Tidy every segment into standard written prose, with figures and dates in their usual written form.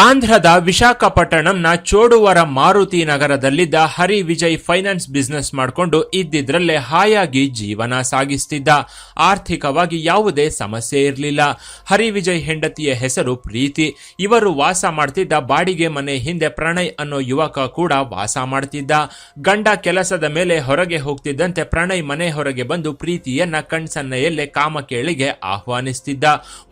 ಆಂಧ್ರದ ವಿಶಾಖಪಟ್ಟಣಂನ ಚೋಡುವರ ಮಾರುತಿ ನಗರದಲ್ಲಿದ್ದ ಹರಿ Vijay finance business ಮಾಡಿಕೊಂಡು ಇದ್ದಿದ್ರಲ್ಲೇ ಹಾಯಾಗಿ ಜೀವನ ಸಾಗಿಸ್ತಿದ್ದ. ಆರ್ಥಿಕವಾಗಿ ಯಾವುದೇ ಸಮಸ್ಯೆ ಇರಲಿಲ್ಲ. ಹರಿ ವಿಜಯ್ ಹೆಂಡತಿಯ ಹೆಸರು ಪ್ರೀತಿ. ಇವರು ವಾಸ ಮಾಡ್ತಿದ್ದ ಬಾಡಿಗೆ ಮನೆ ಹಿಂದೆ ಪ್ರಣಯ್ ಅನ್ನೋ ಯುವಕ ಕೂಡ ವಾಸ ಮಾಡ್ತಿದ್ದ. ಗಂಡ ಕೆಲಸದ ಮೇಲೆ ಹೊರಗೆ ಹೋಗ್ತಿದ್ದಂತೆ ಪ್ರಣಯ್ ಮನೆ ಹೊರಗೆ ಬಂದು ಪ್ರೀತಿಯನ್ನ ಕಣ್ಸನ್ನೆಯಲ್ಲೇ ಕಾಮಕೇಳಿಗೆ ಆಹ್ವಾನಿಸ್ತಿದ್ದ.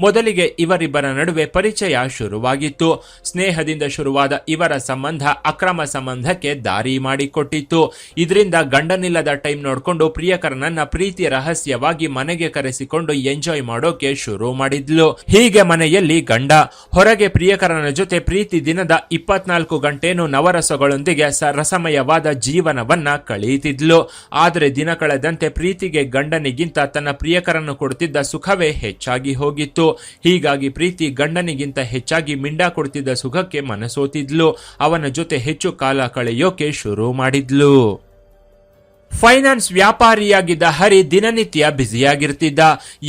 ಮೊದಲಿಗೆ ಇವರಿಬ್ಬರ ನಡುವೆ ಪರಿಚಯ ಶುರುವಾಗಿತ್ತು. ಸ್ನೇಹದಿಂದ ಶುರುವಾದ ಇವರ ಸಂಬಂಧ ಅಕ್ರಮ ಸಂಬಂಧಕ್ಕೆ ದಾರಿ ಮಾಡಿಕೊಟ್ಟಿತ್ತು. ಇದರಿಂದ ಗಂಡನಿಲ್ಲದ ಟೈಮ್ ನೋಡ್ಕೊಂಡು ಪ್ರಿಯಕರನನ್ನ ಪ್ರೀತಿ ರಹಸ್ಯವಾಗಿ ಮನೆಗೆ ಕರೆಸಿಕೊಂಡು ಎಂಜಾಯ್ ಮಾಡೋಕೆ ಶುರು ಮಾಡಿದ್ಲು. ಹೀಗೆ ಮನೆಯಲ್ಲಿ ಗಂಡ, ಹೊರಗೆ ಪ್ರಿಯಕರನ ಜೊತೆ ಪ್ರೀತಿ ದಿನದ 24 ಗಂಟೆನೂ ನವರಸಗಳೊಂದಿಗೆ ರಸಮಯವಾದ ಜೀವನವನ್ನ ಕಳೆಯುತ್ತಿದ್ಲು. ಆದರೆ ದಿನ ಕಳೆದಂತೆ ಪ್ರೀತಿಗೆ ಗಂಡನಿಗಿಂತ ತನ್ನ ಪ್ರಿಯಕರನ್ನು ಕೊಡುತ್ತಿದ್ದ ಸುಖವೇ ಹೆಚ್ಚಾಗಿ ಹೋಗಿತ್ತು. ಹೀಗಾಗಿ ಪ್ರೀತಿ ಗಂಡನಿಗಿಂತ ಹೆಚ್ಚಾಗಿ ಮಿಂಡ ಕೊಡ್ತಿದ್ದ ಸುಖಕ್ಕೆ ಮನಸೋತಿದ್ಲು. ಅವನ ಜೊತೆ ಹೆಚ್ಚು ಕಾಲ ಕಳೆಯೋಕೆ ಶುರು ಮಾಡಿದ್ಲು. ಫೈನಾನ್ಸ್ ವ್ಯಾಪಾರಿಯಾಗಿದ್ದ ಹರಿ ದಿನನಿತ್ಯ ಬ್ಯುಸಿಯಾಗಿರ್ತಿದ್ದ.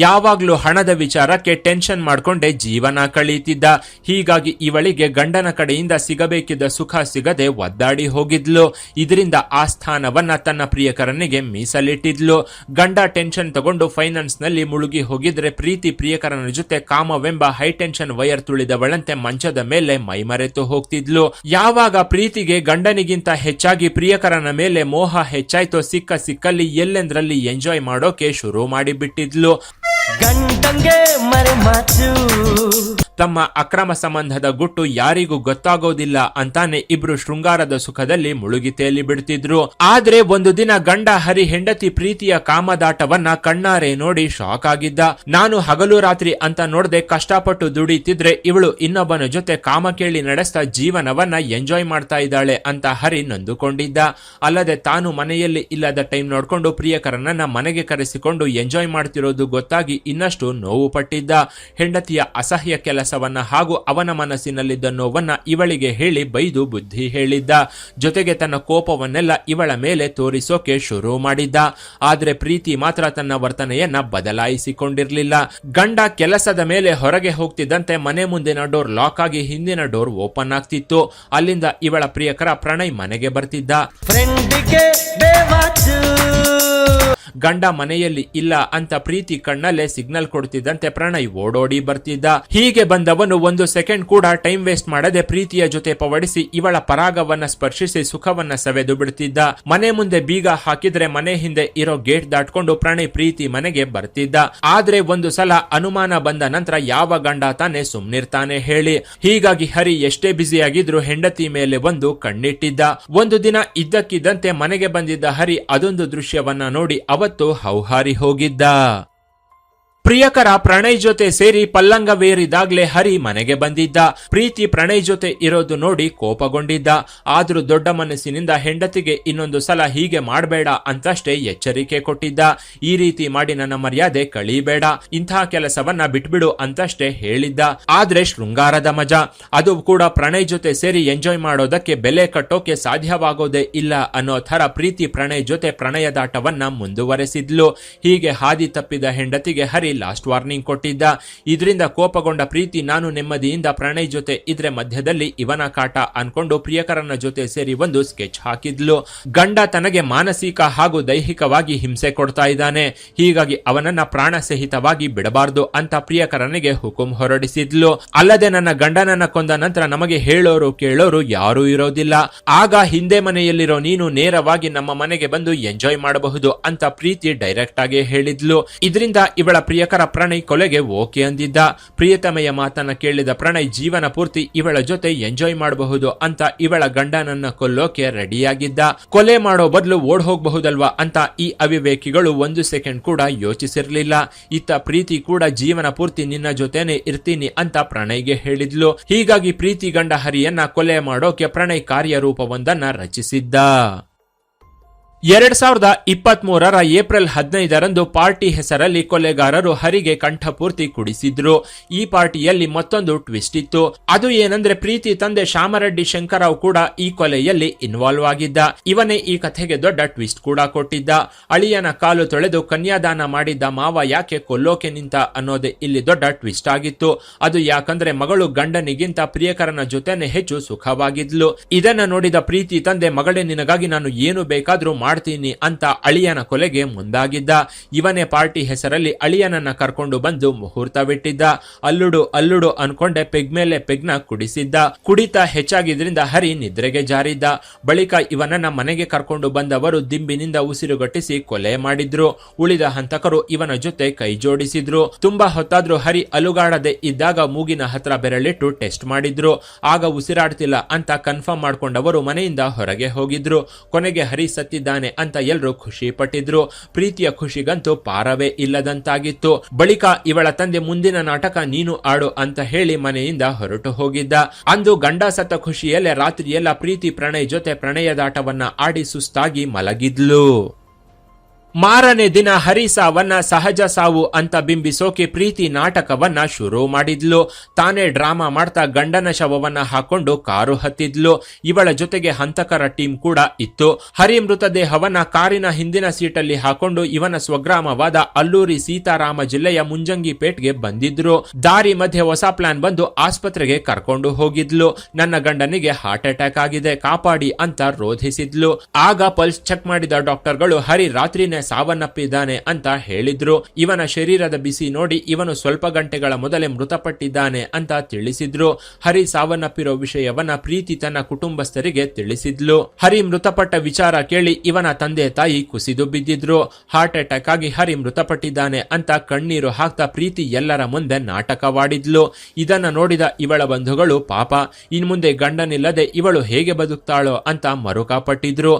ಯಾವಾಗ್ಲೂ ಹಣದ ವಿಚಾರಕ್ಕೆ ಟೆನ್ಷನ್ ಮಾಡ್ಕೊಂಡೆ ಜೀವನ ಕಳೀತಿದ್ದ. ಹೀಗಾಗಿ ಇವಳಿಗೆ ಗಂಡನ ಕಡೆಯಿಂದ ಸಿಗಬೇಕಿದ್ದ ಸುಖ ಸಿಗದೆ ಒದ್ದಾಡಿ ಹೋಗಿದ್ಲು. ಇದರಿಂದ ಆ ಸ್ಥಾನವನ್ನ ತನ್ನ ಪ್ರಿಯಕರನಿಗೆ ಮೀಸಲಿಟ್ಟಿದ್ಲು. ಗಂಡ ಟೆನ್ಷನ್ ತಗೊಂಡು ಫೈನಾನ್ಸ್ ನಲ್ಲಿ ಮುಳುಗಿ ಹೋಗಿದ್ರೆ ಪ್ರೀತಿ ಪ್ರಿಯಕರನ ಜೊತೆ ಕಾಮವೆಂಬ ಹೈ ಟೆನ್ಷನ್ ವೈರ್ ತುಳಿದವಳಂತೆ ಮಂಚದ ಮೇಲೆ ಮೈಮರೆತು ಹೋಗ್ತಿದ್ಲು. ಯಾವಾಗ ಪ್ರೀತಿಗೆ ಗಂಡನಿಗಿಂತ ಹೆಚ್ಚಾಗಿ ಪ್ರಿಯಕರನ ಮೇಲೆ ಮೋಹ ಹೆಚ್ಚಾಯ್ತು, ಸಿಕ್ಕಲ್ಲಿ ಎಲ್ಲೆಂದ್ರಲ್ಲಿ ಎಂಜಾಯ್ ಮಾಡೋಕೆ ಶುರು ಮಾಡಿಬಿಟ್ಟಿದ್ಲು. ಗಂಡಂಗೆ ಮರೆಮಾಚು ತಮ್ಮ ಅಕ್ರಮ ಸಂಬಂಧದ ಗುಟ್ಟು ಯಾರಿಗೂ ಗೊತ್ತಾಗೋದಿಲ್ಲ ಅಂತಾನೆ ಇಬ್ರು ಶೃಂಗಾರದ ಸುಖದಲ್ಲಿ ಮುಳುಗಿ ತೇಲಿ ಬಿಡ್ತಿದ್ರು. ಆದ್ರೆ ಒಂದು ದಿನ ಗಂಡ ಹರಿ ಹೆಂಡತಿ ಪ್ರೀತಿಯ ಕಾಮದಾಟವನ್ನ ಕಣ್ಣಾರೆ ನೋಡಿ ಶಾಕ್ ಆಗಿದ್ದ. ನಾನು ಹಗಲು ರಾತ್ರಿ ಅಂತ ನೋಡದೆ ಕಷ್ಟಪಟ್ಟು ದುಡಿತಿದ್ರೆ ಇವಳು ಇನ್ನೊಬ್ಬನ ಜೊತೆ ಕಾಮ ಕೇಳಿ ನಡೆಸ್ತಾ ಜೀವನವನ್ನ ಎಂಜಾಯ್ ಮಾಡ್ತಾ ಇದ್ದಾಳೆ ಅಂತ ಹರಿ ನೊಂದುಕೊಂಡಿದ್ದ. ಅಲ್ಲದೆ ತಾನು ಮನೆಯಲ್ಲಿ ಇಲ್ಲದ ಟೈಮ್ ನೋಡ್ಕೊಂಡು ಪ್ರಿಯಕರನನ್ನ ಮನೆಗೆ ಕರೆಸಿಕೊಂಡು ಎಂಜಾಯ್ ಮಾಡ್ತಿರೋದು ಗೊತ್ತಾಗಿ ಇನ್ನಷ್ಟು ನೋವು ಪಟ್ಟಿದ್ದ. ಹೆಂಡತಿಯ ಅಸಹ್ಯ ಕೆಲಸವನ್ನ ಹಾಗೂ ಅವನ ಮನಸ್ಸಿನಲ್ಲಿದ್ದ ನೋವನ್ನ ಇವಳಿಗೆ ಹೇಳಿ ಬೈದು ಬುದ್ಧಿ ಹೇಳಿದ್ದ. ಜೊತೆಗೆ ತನ್ನ ಕೋಪವನ್ನೆಲ್ಲ ಇವಳ ಮೇಲೆ ತೋರಿಸೋಕೆ ಶುರು ಮಾಡಿದ್ದ. ಆದ್ರೆ ಪ್ರೀತಿ ಮಾತ್ರ ತನ್ನ ವರ್ತನೆಯನ್ನ ಬದಲಾಯಿಸಿಕೊಂಡಿರ್ಲಿಲ್ಲ. ಗಂಡ ಕೆಲಸದ ಮೇಲೆ ಹೊರಗೆ ಹೋಗ್ತಿದ್ದಂತೆ ಮನೆ ಮುಂದಿನ ಡೋರ್ ಲಾಕ್ ಆಗಿ ಹಿಂದಿನ ಡೋರ್ ಓಪನ್ ಆಗ್ತಿತ್ತು. ಅಲ್ಲಿಂದ ಇವಳ ಪ್ರಿಯಕರ ಪ್ರಣಯ್ ಮನೆಗೆ ಬರ್ತಿದ್ದ. ಗಂಡ ಮನೆಯಲ್ಲಿ ಇಲ್ಲ ಅಂತ ಪ್ರೀತಿ ಕಣ್ಣಲ್ಲೇ ಸಿಗ್ನಲ್ ಕೊಡ್ತಿದ್ದಂತೆ ಪ್ರಣಯ್ ಓಡೋಡಿ ಬರ್ತಿದ್ದ. ಹೀಗೆ ಬಂದವನು ಒಂದು ಸೆಕೆಂಡ್ ಕೂಡ ಟೈಮ್ ವೇಸ್ಟ್ ಮಾಡದೆ ಪ್ರೀತಿಯ ಜೊತೆ ಪವಡಿಸಿ ಇವಳ ಪರಾಗವನ್ನ ಸ್ಪರ್ಶಿಸಿ ಸುಖವನ್ನ ಸವೆದು ಬಿಡ್ತಿದ್ದ. ಮನೆ ಮುಂದೆ ಬೀಗ ಹಾಕಿದ್ರೆ ಮನೆ ಹಿಂದೆ ಇರೋ ಗೇಟ್ ದಾಟ್ಕೊಂಡು ಪ್ರಣಯ್ ಪ್ರೀತಿ ಮನೆಗೆ ಬರ್ತಿದ್ದ. ಆದ್ರೆ ಒಂದು ಸಲ ಅನುಮಾನ ಬಂದ ನಂತರ ಯಾವ ಗಂಡ ತಾನೆ ಸುಮ್ನಿರ್ತಾನೆ ಹೇಳಿ. ಹೀಗಾಗಿ ಹರಿ ಎಷ್ಟೇ ಬ್ಯುಸಿಯಾಗಿದ್ರು ಹೆಂಡತಿ ಮೇಲೆ ಒಂದು ಕಣ್ಣಿಟ್ಟಿದ್ದ. ಒಂದು ದಿನ ಇದ್ದಕ್ಕಿದ್ದಂತೆ ಮನೆಗೆ ಬಂದಿದ್ದ ಹರಿ ಅದೊಂದು ದೃಶ್ಯವನ್ನ ನೋಡಿ ಅವತ್ತು ಹೌಹಾರಿ ಹೋಗಿದ್ದ. ಪ್ರಿಯಕರ ಪ್ರಣಯ್ ಜೊತೆ ಸೇರಿ ಪಲ್ಲಂಗವೇರಿದಾಗ್ಲೇ ಹರಿ ಮನೆಗೆ ಬಂದಿದ್ದ. ಪ್ರೀತಿ ಪ್ರಣಯ್ ಜೊತೆ ಇರೋದು ನೋಡಿ ಕೋಪಗೊಂಡಿದ್ದ. ಆದ್ರೂ ದೊಡ್ಡ ಮನಸ್ಸಿನಿಂದ ಹೆಂಡತಿಗೆ ಇನ್ನೊಂದು ಸಲ ಹೀಗೆ ಮಾಡಬೇಡ ಅಂತಷ್ಟೇ ಎಚ್ಚರಿಕೆ ಕೊಟ್ಟಿದ್ದ. ಈ ರೀತಿ ಮಾಡಿ ನನ್ನ ಮರ್ಯಾದೆ ಕಳೀಬೇಡ, ಇಂತಹ ಕೆಲಸವನ್ನ ಬಿಟ್ಬಿಡು ಅಂತಷ್ಟೇ ಹೇಳಿದ್ದ. ಆದ್ರೆ ಶೃಂಗಾರದ ಮಜಾ, ಅದು ಕೂಡ ಪ್ರಣಯ್ ಜೊತೆ ಸೇರಿ ಎಂಜಾಯ್ ಮಾಡೋದಕ್ಕೆ ಬೆಲೆ ಕಟ್ಟೋಕೆ ಸಾಧ್ಯವಾಗೋದೇ ಇಲ್ಲ ಅನ್ನೋ ಥರ ಪ್ರೀತಿ ಪ್ರಣಯ್ ಜೊತೆ ಪ್ರಣಯದಾಟವನ್ನ ಮುಂದುವರೆಸಿದ್ಲು. ಹೀಗೆ ಹಾದಿ ತಪ್ಪಿದ ಹೆಂಡತಿಗೆ ಹರಿ ಲಾಸ್ಟ್ ವಾರ್ನಿಂಗ್ ಕೊಟ್ಟಿದ್ದ. ಇದರಿಂದ ಕೋಪಗೊಂಡ ಪ್ರೀತಿ ನಾನು ನೆಮ್ಮದಿಯಿಂದ ಪ್ರಣಯ್ ಜೊತೆ ಇದ್ರೆ ಮಧ್ಯದಲ್ಲಿ ಇವನ ಕಾಟ ಅನ್ಕೊಂಡು ಪ್ರಿಯಕರನ ಜೊತೆ ಸೇರಿ ಒಂದು ಸ್ಕೆಚ್ ಹಾಕಿದ್ಲು. ಗಂಡ ತನಗೆ ಮಾನಸಿಕ ಹಾಗೂ ದೈಹಿಕವಾಗಿ ಹಿಂಸೆ ಕೊಡ್ತಾ ಇದ್ದಾನೆ, ಹೀಗಾಗಿ ಅವನನ್ನ ಪ್ರಾಣ ಸಹಿತವಾಗಿ ಬಿಡಬಾರ್ದು ಅಂತ ಪ್ರಿಯಕರನಿಗೆ ಹುಕುಂ ಹೊರಡಿಸಿದ್ಲು. ಅಲ್ಲದೆ ನನ್ನ ಗಂಡನನ್ನ ಕೊಂದ ನಂತರ ನಮಗೆ ಹೇಳೋರು ಕೇಳೋರು ಯಾರೂ ಇರೋದಿಲ್ಲ, ಆಗ ಹಿಂದೆ ಮನೆಯಲ್ಲಿರೋ ನೀನು ನೇರವಾಗಿ ನಮ್ಮ ಮನೆಗೆ ಬಂದು ಎಂಜಾಯ್ ಮಾಡಬಹುದು ಅಂತ ಪ್ರೀತಿ ಡೈರೆಕ್ಟ್ ಆಗಿ ಹೇಳಿದ್ಲು. ಇದರಿಂದ ಇವಳ ಪ್ರಿಯಕರ ಪ್ರಣಯ್ ಕೊಲೆಗೆ ಓಕೆ ಅಂದಿದ್ದ. ಪ್ರಿಯತಮೆಯ ಮಾತನ್ನ ಕೇಳಿದ ಪ್ರಣಯ್ ಜೀವನ ಪೂರ್ತಿ ಇವಳ ಜೊತೆ ಎಂಜಾಯ್ ಮಾಡಬಹುದು ಅಂತ ಇವಳ ಗಂಡನನ್ನ ಕೊಲ್ಲೋಕೆ ರೆಡಿಯಾಗಿದ್ದ. ಕೊಲೆ ಮಾಡೋ ಬದಲು ಓಡ್ ಹೋಗಬಹುದಲ್ವಾ ಅಂತ ಈ ಅವಿವೇಕಿಗಳು ಒಂದು ಸೆಕೆಂಡ್ ಕೂಡ ಯೋಚಿಸಿರ್ಲಿಲ್ಲ. ಇತ್ತ ಪ್ರೀತಿ ಕೂಡ ಜೀವನ ಪೂರ್ತಿ ನಿನ್ನ ಜೊತೆನೆ ಇರ್ತೀನಿ ಅಂತ ಪ್ರಣಯ್ಗೆ ಹೇಳಿದ್ಲು. ಹೀಗಾಗಿ ಪ್ರೀತಿ ಗಂಡ ಹರಿಯನ್ನ ಕೊಲೆ ಮಾಡೋಕೆ ಪ್ರಣಯ್ ಕಾರ್ಯರೂಪವೊಂದನ್ನ ರಚಿಸಿದ್ದ. 2023 ಏಪ್ರಿಲ್ 15ರಂದು ಪಾರ್ಟಿ ಹೆಸರಲ್ಲಿ ಕೊಲೆಗಾರರು ಹರಿಗೆ ಕಂಠಪೂರ್ತಿ ಕುಡಿಸಿದ್ರು. ಈ ಪಾರ್ಟಿಯಲ್ಲಿ ಮತ್ತೊಂದು ಟ್ವಿಸ್ಟ್ ಇತ್ತು. ಅದು ಏನಂದ್ರೆ ಪ್ರೀತಿ ತಂದೆ ಶಾಮರೆಡ್ಡಿ ಶಂಕರರಾವ್ ಕೂಡ ಈ ಕೊಲೆಯಲ್ಲಿ ಇನ್ವಾಲ್ವ್ ಆಗಿದ್ದ. ಇವನೇ ಈ ಕಥೆಗೆ ದೊಡ್ಡ ಟ್ವಿಸ್ಟ್ ಕೂಡ ಕೊಟ್ಟಿದ್ದ. ಅಳಿಯನ ಕಾಲು ತೊಳೆದು ಕನ್ಯಾದಾನ ಮಾಡಿದ್ದ ಮಾವ ಯಾಕೆ ಕೊಲ್ಲೋಕೆ ನಿಂತ ಅನ್ನೋದೇ ಇಲ್ಲಿ ದೊಡ್ಡ ಟ್ವಿಸ್ಟ್ ಆಗಿತ್ತು. ಅದು ಯಾಕಂದ್ರೆ ಮಗಳು ಗಂಡನಿಗಿಂತ ಪ್ರಿಯಕರನ ಜೊತೆನೆ ಹೆಚ್ಚು ಸುಖವಾಗಿದ್ಲು. ಇದನ್ನ ನೋಡಿದ ಪ್ರೀತಿ ತಂದೆ ಮಗಳೇ ನಿನಗಾಗಿ ನಾನು ಏನು ಬೇಕಾದ್ರೂ ಮಾಡ್ತೀನಿ ಅಂತ ಅಳಿಯನ ಕೊಲೆಗೆ ಮುಂದಾಗಿದ್ದ. ಇವನೇ ಪಾರ್ಟಿ ಹೆಸರಲ್ಲಿ ಅಳಿಯನನ್ನ ಕರ್ಕೊಂಡು ಬಂದು ಮುಹೂರ್ತವಿಟ್ಟಿದ್ದ. ಅಲ್ಲುಡು ಅನ್ಕೊಂಡೆ ಪೆಗ್ ಮೇಲೆ ಪೆಗ್ನ ಕುಡಿಸಿದ್ದ. ಕುಡಿತ ಹೆಚ್ಚಾಗಿದ್ರಿಂದ ಹರಿ ನಿದ್ರೆಗೆ ಜಾರಿದ್ದ. ಬಳಿಕ ಇವನನ್ನ ಮನೆಗೆ ಕರ್ಕೊಂಡು ಬಂದವರು ದಿಂಬಿನಿಂದ ಉಸಿರುಗಟ್ಟಿಸಿ ಕೊಲೆ ಮಾಡಿದ್ರು. ಉಳಿದ ಹಂತಕರು ಇವನ ಜೊತೆ ಕೈ ಜೋಡಿಸಿದ್ರು. ತುಂಬಾ ಹೊತ್ತಾದ್ರೂ ಹರಿ ಅಲುಗಾಡದೆ ಇದ್ದಾಗ ಮೂಗಿನ ಹತ್ರ ಬೆರಳಿಟ್ಟು ಟೆಸ್ಟ್ ಮಾಡಿದ್ರು. ಆಗ ಉಸಿರಾಡ್ತಿಲ್ಲ ಅಂತ ಕನ್ಫರ್ಮ್ ಮಾಡ್ಕೊಂಡವರು ಮನೆಯಿಂದ ಹೊರಗೆ ಹೋಗಿದ್ರು. ಕೊನೆಗೆ ಹರಿ ಸತ್ತಿದ್ದಾನೆ ಅಂತ ಎಲ್ರು ಖುಷಿ ಪಟ್ಟಿದ್ರು. ಪ್ರೀತಿಯ ಖುಷಿಗಂತೂ ಪಾರವೇ ಇಲ್ಲದಂತಾಗಿತ್ತು. ಬಳಿಕ ಇವಳ ತಂದೆ ಮುಂದಿನ ನಾಟಕ ನೀನು ಆಡು ಅಂತ ಹೇಳಿ ಮನೆಯಿಂದ ಹೊರಟು ಹೋಗಿದ್ದ. ಅಂದು ಗಂಡ ಸತ್ತ ಖುಷಿಯಲ್ಲೇ ರಾತ್ರಿಯೆಲ್ಲ ಪ್ರೀತಿ ಪ್ರಣಯ್ ಜೊತೆ ಪ್ರಣಯದಾಟವನ್ನ ಆಡಿ ಸುಸ್ತಾಗಿ ಮಲಗಿದ್ಲು. ಮಾರನೇ ದಿನ ಹರಿ ಸಾವನ್ನ ಸಹಜ ಸಾವು ಅಂತ ಬಿಂಬಿಸೋಕೆ ಪ್ರೀತಿ ನಾಟಕವನ್ನ ಶುರು ಮಾಡಿದ್ಲು. ತಾನೇ ಡ್ರಾಮಾ ಮಾಡ್ತಾ ಗಂಡನ ಶವವನ್ನ ಹಾಕೊಂಡು ಕಾರು ಹತ್ತಿದ್ಲು. ಇವಳ ಜೊತೆಗೆ ಹಂತಕರ ಟೀಮ್ ಕೂಡ ಇತ್ತು. ಹರಿ ಮೃತದೇಹವನ್ನ ಕಾರಿನ ಹಿಂದಿನ ಸೀಟಲ್ಲಿ ಹಾಕೊಂಡು ಇವನ ಸ್ವಗ್ರಾಮವಾದ ಅಲ್ಲೂರಿ ಸೀತಾರಾಮ ಜಿಲ್ಲೆಯ ಮುಂಜಂಗಿಪೇಟ್ಗೆ ಬಂದಿದ್ರು. ದಾರಿ ಮಧ್ಯೆ ಹೊಸ ಪ್ಲಾನ್ ಬಂದು ಆಸ್ಪತ್ರೆಗೆ ಕರ್ಕೊಂಡು ಹೋಗಿದ್ಲು. ನನ್ನ ಗಂಡನಿಗೆ ಹಾರ್ಟ್ ಅಟ್ಯಾಕ್ ಆಗಿದೆ, ಕಾಪಾಡಿ ಅಂತ ರೋಧಿಸಿದ್ಲು. ಆಗ ಪಲ್ಸ್ ಚೆಕ್ ಮಾಡಿದ ಡಾಕ್ಟರ್ಗಳು ಹರಿ ರಾತ್ರಿನೇ ಸಾವನ್ನಪ್ಪಿದ್ದಾನೆ ಅಂತ ಹೇಳಿದ್ರು. ಇವನ ಶರೀರದ ಬಿಸಿ ನೋಡಿ ಇವನು ಸ್ವಲ್ಪ ಗಂಟೆಗಳ ಮೊದಲೇ ಮೃತಪಟ್ಟಿದ್ದಾನೆ ಅಂತ ತಿಳಿಸಿದ್ರು. ಹರಿ ಸಾವನ್ನಪ್ಪಿರೋ ವಿಷಯವನ್ನ ಪ್ರೀತಿ ತನ್ನ ಕುಟುಂಬಸ್ಥರಿಗೆ ತಿಳಿಸಿದ್ಲು. ಹರಿ ಮೃತಪಟ್ಟ ವಿಚಾರ ಕೇಳಿ ಇವನ ತಂದೆ ತಾಯಿ ಕುಸಿದು ಬಿದ್ದಿದ್ರು. ಹಾರ್ಟ್ ಅಟ್ಯಾಕ್ ಆಗಿ ಹರಿ ಮೃತಪಟ್ಟಿದ್ದಾನೆ ಅಂತ ಕಣ್ಣೀರು ಹಾಕ್ತಾ ಪ್ರೀತಿ ಎಲ್ಲರ ಮುಂದೆ ನಾಟಕವಾಡಿದ್ಲು. ಇದನ್ನ ನೋಡಿದ ಇವಳ ಬಂಧುಗಳು ಪಾಪ ಇನ್ ಮುಂದೆ ಗಂಡನಿಲ್ಲದೆ ಇವಳು ಹೇಗೆ ಬದುಕ್ತಾಳೋ ಅಂತ ಮರುಕಪಟ್ಟಿದ್ರು.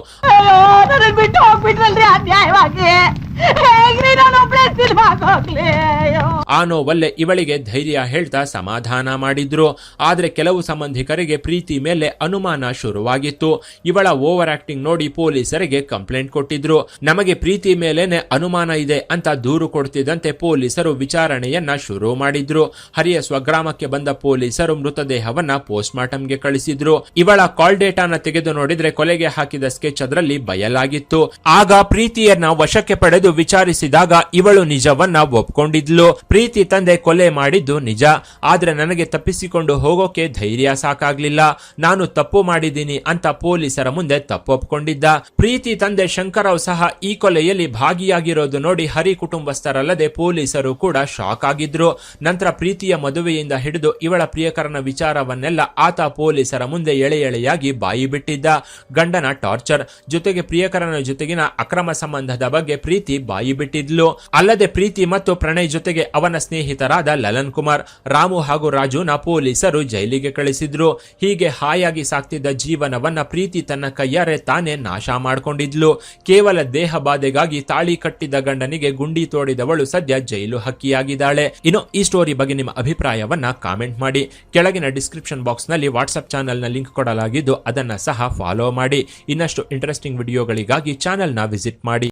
ಆ ನೋವಲ್ಲೇ ಇವಳಿಗೆ ಧೈರ್ಯ ಹೇಳ್ತಾ ಸಮಾಧಾನ ಮಾಡಿದ್ರು. ಆದ್ರೆ ಕೆಲವು ಸಂಬಂಧಿಕರಿಗೆ ಪ್ರೀತಿ ಮೇಲೆ ಅನುಮಾನ ಶುರುವಾಗಿತ್ತು. ಇವಳ ಓವರ್ ಆಕ್ಟಿಂಗ್ ನೋಡಿ ಪೊಲೀಸರಿಗೆ ಕಂಪ್ಲೇಂಟ್ ಕೊಟ್ಟಿದ್ರು. ನಮಗೆ ಪ್ರೀತಿ ಮೇಲೇನೆ ಅನುಮಾನ ಇದೆ ಅಂತ ದೂರು ಕೊಡ್ತಿದ್ದಂತೆ ಪೊಲೀಸರು ವಿಚಾರಣೆಯನ್ನ ಶುರು ಮಾಡಿದ್ರು. ಹರಿಯ ಸ್ವಗ್ರಾಮಕ್ಕೆ ಬಂದ ಪೊಲೀಸರು ಮೃತದೇಹವನ್ನ ಪೋಸ್ಟ್ ಮಾರ್ಟಂಗೆ ಕಳಿಸಿದ್ರು. ಇವಳ ಕಾಲ್ ಡೇಟಾನ ತೆಗೆದು ನೋಡಿದ್ರೆ ಕೊಲೆಗೆ ಹಾಕಿದ ಸ್ಕೆಚ್ ಅದರಲ್ಲಿ ಬಯಲಾಗಿತ್ತು. ಆಗ ಪ್ರೀತಿಯನ್ನ ವಶಕ್ಕೆ ಪಡೆದು ವಿಚಾರಿಸಿದಾಗ ಇವಳು ನಿಜವನ್ನ ಒಪ್ಕೊಂಡಿದ್ಲು. ಪ್ರೀತಿ ತಂದೆ ಕೊಲೆ ಮಾಡಿದ್ದು ನಿಜ, ಆದ್ರೆ ನನಗೆ ತಪ್ಪಿಸಿಕೊಂಡು ಹೋಗೋಕೆ ಧೈರ್ಯ ಸಾಕಾಗ್ಲಿಲ್ಲ. ನಾನು ತಪ್ಪು ಮಾಡಿದ್ದೀನಿ ಅಂತ ಪೊಲೀಸರ ಮುಂದೆ ತಪ್ಪು ಒಪ್ಕೊಂಡಿದ್ದ. ಪ್ರೀತಿ ತಂದೆ ಶಂಕರರಾವ್ ಸಹ ಈ ಕೊಲೆಯಲ್ಲಿ ಭಾಗಿಯಾಗಿರೋದು ನೋಡಿ ಹರಿ ಕುಟುಂಬಸ್ಥರಲ್ಲದೆ ಪೊಲೀಸರು ಕೂಡ ಶಾಕ್ ಆಗಿದ್ರು. ನಂತರ ಪ್ರೀತಿಯ ಮದುವೆಯಿಂದ ಹಿಡಿದು ಇವಳ ಪ್ರಿಯಕರನ ವಿಚಾರವನ್ನೆಲ್ಲ ಆತ ಪೊಲೀಸರ ಮುಂದೆ ಎಳೆಯಾಗಿ ಬಾಯಿ ಬಿಟ್ಟಿದ್ದ. ಗಂಡನ ಟಾರ್ಚರ್ ಜೊತೆಗೆ ಪ್ರಿಯಕರನ ಜೊತೆಗಿನ ಅಕ್ರಮ ಸಂಬಂಧದ ಬಗ್ಗೆ ಪ್ರೀತಿ ಬಾಯಿ ಬಿಟ್ಟಿದ್ಲು. ಅಲ್ಲದೆ ಪ್ರೀತಿ ಮತ್ತು ಪ್ರಣಯ್ ಜೊತೆಗೆ ಅವನ ಸ್ನೇಹಿತರಾದ ಲಲನ್ ಕುಮಾರ್, ರಾಮು ಹಾಗೂ ರಾಜುನ ಪೊಲೀಸರು ಜೈಲಿಗೆ ಕಳಿಸಿದ್ರು. ಹೀಗೆ ಹಾಯಾಗಿ ಸಾಕ್ತಿದ್ದ ಜೀವನವನ್ನ ಪ್ರೀತಿ ತನ್ನ ಕೈಯಾರೆ ತಾನೇ ನಾಶ ಮಾಡಿಕೊಂಡಿದ್ಲು. ಕೇವಲ ದೇಹ ಬಾಧೆಗಾಗಿ ತಾಳಿ ಕಟ್ಟಿದ್ದ ಗಂಡನಿಗೆ ಗುಂಡಿ ತೋಡಿದವಳು ಸದ್ಯ ಜೈಲು ಹಕ್ಕಿಯಾಗಿದ್ದಾಳೆ. ಇನ್ನು ಈ ಸ್ಟೋರಿ ಬಗ್ಗೆ ನಿಮ್ಮ ಅಭಿಪ್ರಾಯವನ್ನ ಕಾಮೆಂಟ್ ಮಾಡಿ. ಕೆಳಗಿನ ಡಿಸ್ಕ್ರಿಪ್ಷನ್ ಬಾಕ್ಸ್ ನಲ್ಲಿ ವಾಟ್ಸ್ಆಪ್ ಚಾನೆಲ್ ನ ಲಿಂಕ್ ಕೊಡಲಾಗಿದ್ದು ಅದನ್ನ ಸಹ ಫಾಲೋ ಮಾಡಿ. ಇನ್ನಷ್ಟು ಇಂಟ್ರೆಸ್ಟಿಂಗ್ ವಿಡಿಯೋಗಳಿಗಾಗಿ ಚಾನೆಲ್ ನ ವಿಸಿಟ್ ಮಾಡಿ.